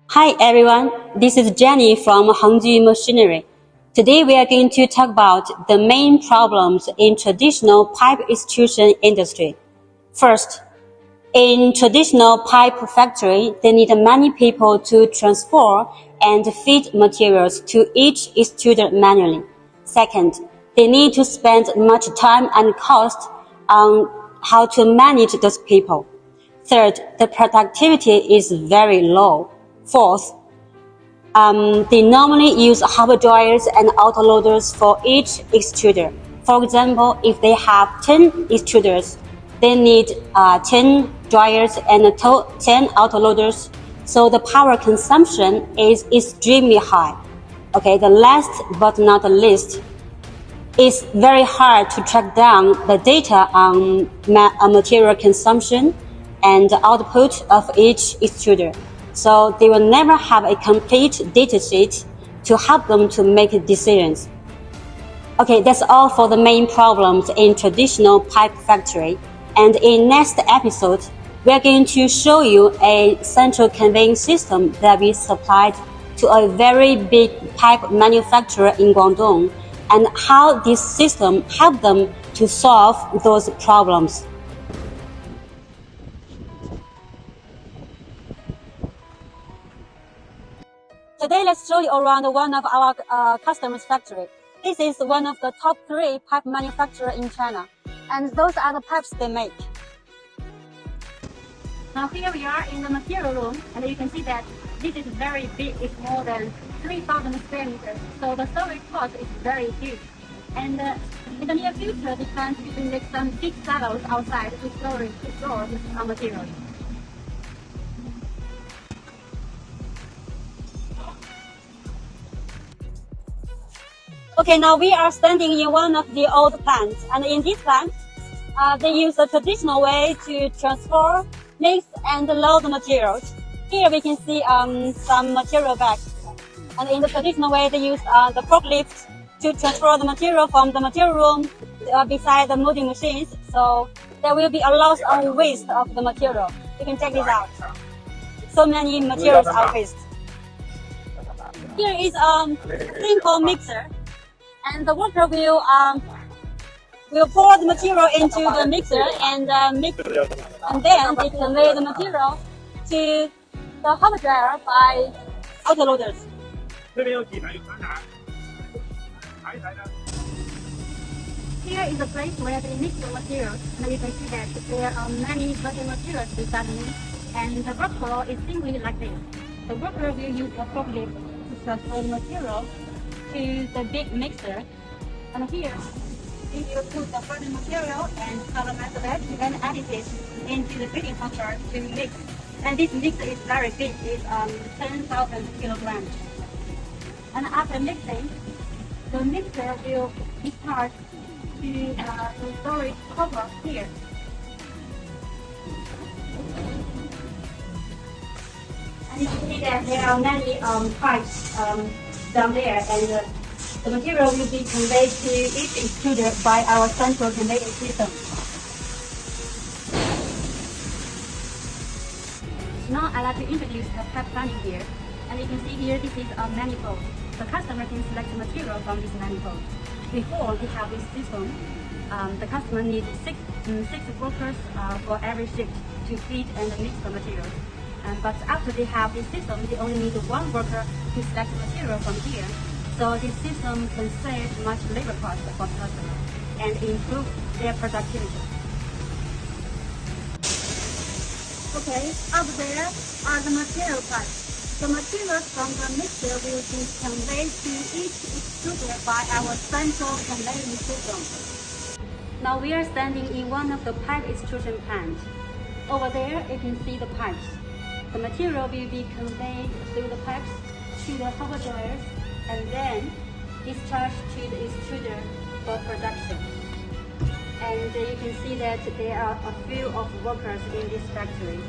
Hi everyone, this is Jenny from Hengju Machinery. Today we are going to talk about the main problems in traditional pipe extrusion industry. First, in traditional pipe factory, they need many people to transfer and feed materials to each extruder manually. Second, they need to spend much time and cost on how to manage those people. Third, the productivity is very low. Fourth, they normally use hopper dryers and autoloaders for each extruder. For example, if they have 10 extruders, they need 10 dryers and 10 autoloaders, so the power consumption is extremely high. Okay, the last but not the least, it's very hard to track down the data on material consumption and output of each extruder. So they will never have a complete data sheet to help them to make decisions. Okay, that's all for the main problems in traditional pipe factory. And in next episode, we're going to show you a central conveying system that we supplied to a very big pipe manufacturer in Guangdong, and how this system helped them to solve those problems. Today, let's show you around one of our customers' factory. This is one of the top 3 pipe manufacturers in China, and those are the pipes they make. Now here we are in the material room, and you can see that this is very big. It's more than 3,000 square meters, so the storage cost is very huge. And in the near future, they plan to make some big silos outside to store this material. Okay, now we are standing in one of the old plants, and in this plant, they use the traditional way to transfer, mix, and load the materials. Here we can see some material bags, and in the traditional way, they use the forklift to transfer the material from the material room beside the molding machines. So there will be a loss of waste of the material. You can check this out. So many materials are wasted. Here is a simple mixer. And the worker will pour the material into the mixer and mix it. And then they convey the material to the hopper dryer by autoloaders. Here is a place where they mix the materials, and you can see that there are many building materials beside me, and the workflow is simply like this. The worker will use a forklift to transfer the material to the big mixer, and here we will put the burning material and colorize it and add it into the feeding hopper to mix. And this mixer is very big, it's 10,000 kilograms. And after mixing, the mixer will discharge to the storage cover here. And you can see that there are many pipes down there, and the material will be conveyed to each extruder by our central conveying system. Now I'd like to introduce the pipe planning here, and you can see here this is a manifold. The customer can select the material from this manifold. Before we have this system, the customer needs six workers for every shift to feed and mix the materials. But after they have this system, they only need 1 worker to select the material from here. So this system can save much labor cost for the customer and improve their productivity. Okay, up there are the material pipes. The materials from the mixer will be conveyed to each extruder by our central conveying system. Now we are standing in one of the pipe extrusion plants. Over there, you can see the pipes. The material will be conveyed through the pipes to the hopper dryers and then discharged to the extruder for production. And you can see that there are a few of workers in this factory.